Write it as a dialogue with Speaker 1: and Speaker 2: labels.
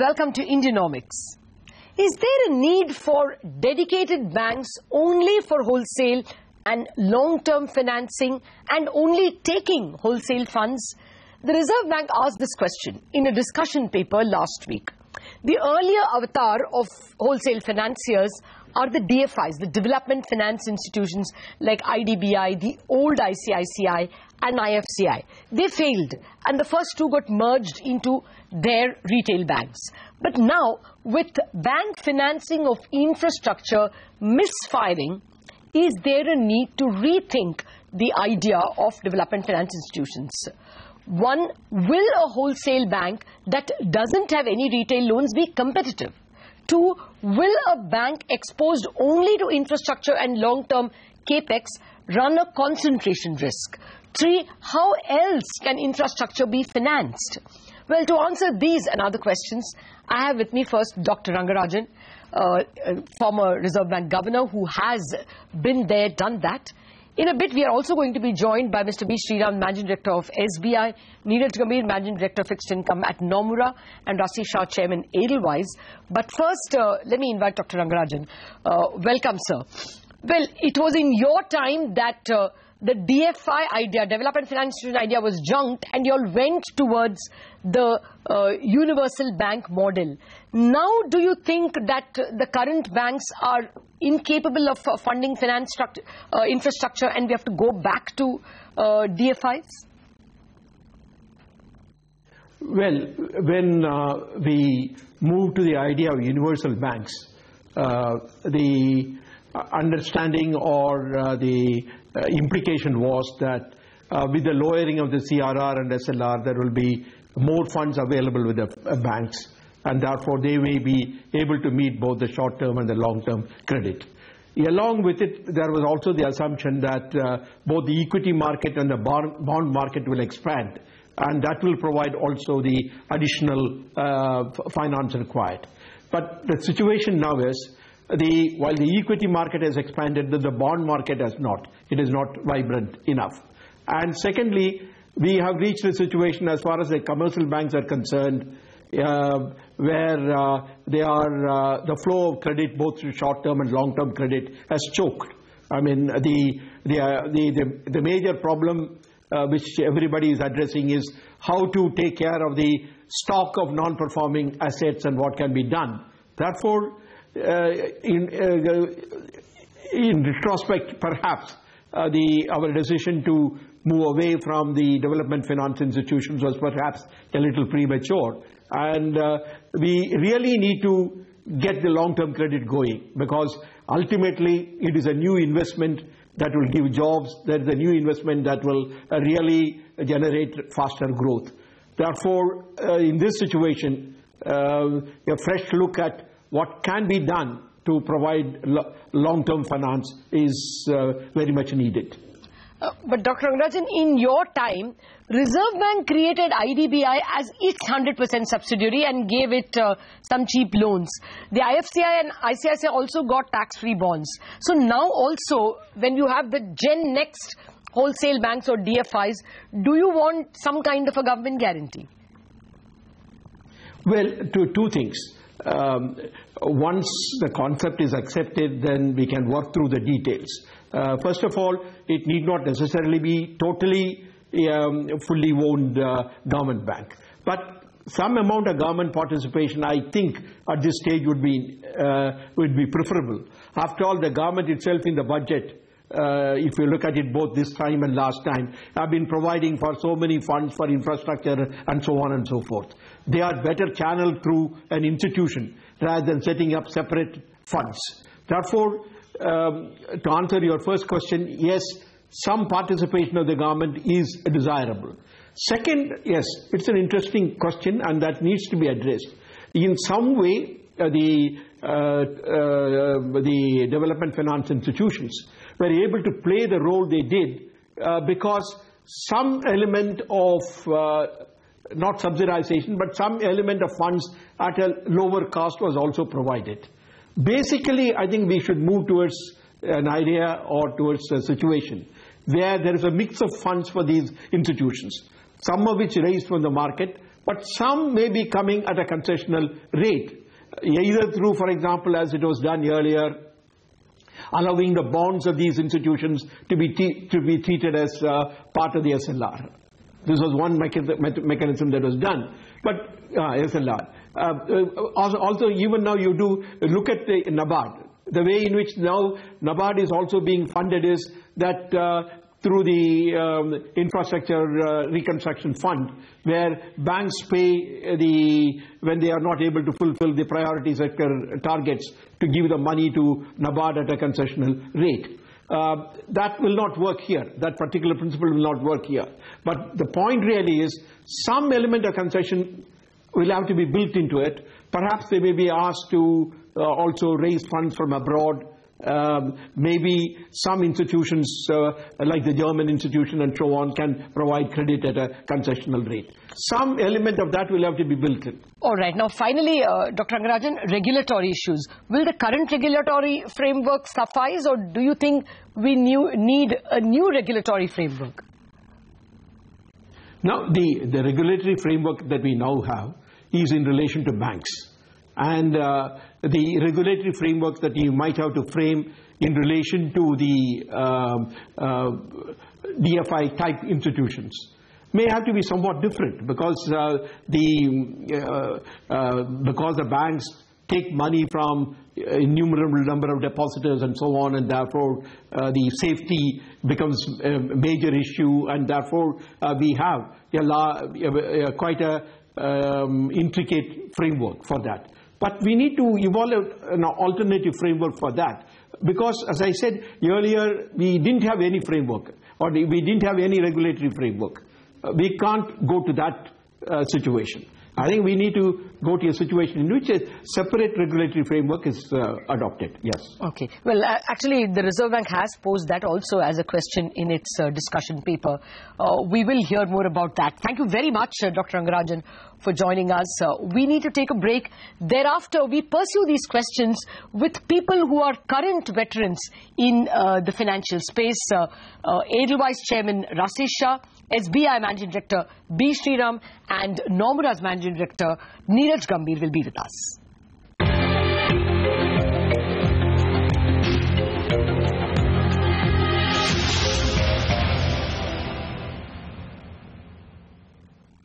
Speaker 1: welcome to Indianomics. Is there a need for dedicated banks only for wholesale and long-term financing and only taking wholesale funds? The Reserve Bank asked this question in a discussion paper last week. The earlier avatar of wholesale financiers are the DFIs, the development finance institutions like IDBI, the old ICICI and IFCI. They failed and the first two got merged into their retail banks. But now, with bank financing of infrastructure misfiring, is there a need to rethink the idea of development finance institutions? One, will a wholesale bank that doesn't have any retail loans be competitive? Two, will a bank exposed only to infrastructure and long-term capex run a concentration risk? Three, how else can infrastructure be financed? Well, to answer these and other questions, I have with me first Dr. Rangarajan, former Reserve Bank Governor who has been there, done that. In a bit, we are also going to be joined by Mr. B. Sriram, Managing Director of SBI, Neeraj Gambhir, Managing Director of Fixed Income at Nomura, and Rasi Shah, Chairman, Edelweiss. But first, let me invite Dr. Rangarajan. Welcome, sir. Well, it was in your time that the DFI idea, Development Finance Institution idea, was junked and you all went towards the universal bank model. Now, do you think that the current banks are incapable of funding finance infrastructure and we have to go back to DFIs?
Speaker 2: Well, when we moved to the idea of universal banks, the understanding or the implication was that with the lowering of the CRR and SLR, there will be more funds available with the banks, and therefore they may be able to meet both the short-term and the long-term credit. Along with it, there was also the assumption that both the equity market and the bond market will expand, and that will provide also the additional finance required. But the situation now is, while the equity market has expanded, the bond market has not. It is not vibrant enough. And secondly, we have reached a situation as far as the commercial banks are concerned, where the flow of credit, both through short-term and long-term credit, has choked. I mean, the major problem which everybody is addressing is how to take care of the stock of non-performing assets and what can be done. Therefore, in retrospect, perhaps our decision to move away from the development finance institutions was perhaps a little premature, and we really need to get the long-term credit going, because ultimately it is a new investment that will give jobs. That is a new investment that will really generate faster growth. Therefore, in this situation, a fresh look at what can be done to provide long-term finance is very much needed.
Speaker 1: But Dr. Rangarajan, in your time, Reserve Bank created IDBI as its 100% subsidiary and gave it some cheap loans. The IFCI and ICICI also got tax-free bonds. So now also, when you have the Gen Next wholesale banks or DFIs, do you want some kind of a government guarantee?
Speaker 2: Well, two things. Once the concept is accepted, then we can work through the details. First of all, it need not necessarily be totally fully owned government bank, but some amount of government participation, I think, at this stage would be preferable. After all, the government itself in the budget, if you look at it both this time and last time, have been providing for so many funds for infrastructure and so on and so forth. They are better channeled through an institution rather than setting up separate funds. Therefore, to answer your first question, yes, some participation of the government is desirable. Second, yes, it's an interesting question and that needs to be addressed. In some way, the development finance institutions were able to play the role they did because some element of not subsidization, but some element of funds at a lower cost was also provided. Basically, I think we should move towards an idea or towards a situation where there is a mix of funds for these institutions, some of which raised from the market, But some may be coming at a concessional rate, either through, for example, as it was done earlier, allowing the bonds of these institutions to be treated as part of the SLR. This was one mechanism that was done. But SLR. Also, even now you do look at the NABARD. The way in which now NABARD is also being funded is that through the infrastructure reconstruction fund, where banks pay when they are not able to fulfill the priority sector targets, to give the money to NABARD at a concessional rate. That will not work here. That particular principle will not work here. But the point really is some element of concession will have to be built into it. Perhaps they may be asked to also raise funds from abroad. Maybe some institutions like the German institution and so on can provide credit at a concessional rate. Some element of that will have to be built in.
Speaker 1: All right. Now finally, Dr. Rangarajan, regulatory issues. Will the current regulatory framework suffice, or do you think we need a new regulatory framework?
Speaker 2: Now the regulatory framework that we now have is in relation to banks. And the regulatory framework that you might have to frame in relation to the DFI type institutions may have to be somewhat different, because the banks take money from innumerable number of depositors and so on, and therefore the safety becomes a major issue, and therefore we have quite a intricate framework for that. But we need to evolve an alternative framework for that, because, as I said earlier, we didn't have any framework, or we didn't have any regulatory framework. We can't go to that situation. I think we need to go to a situation in which a separate regulatory framework is adopted. Yes. Okay.
Speaker 1: Well, actually, the Reserve Bank has posed that also as a question in its discussion paper. We will hear more about that. Thank you very much, Dr. Rangarajan, for joining us. We need to take a break. Thereafter, we pursue these questions with people who are current veterans in the financial space. Edelweiss Chairman Rasesh Shah, SBI Managing Director B. Sriram, and Nomura's Managing Director Neeraj Gambhir will be with us.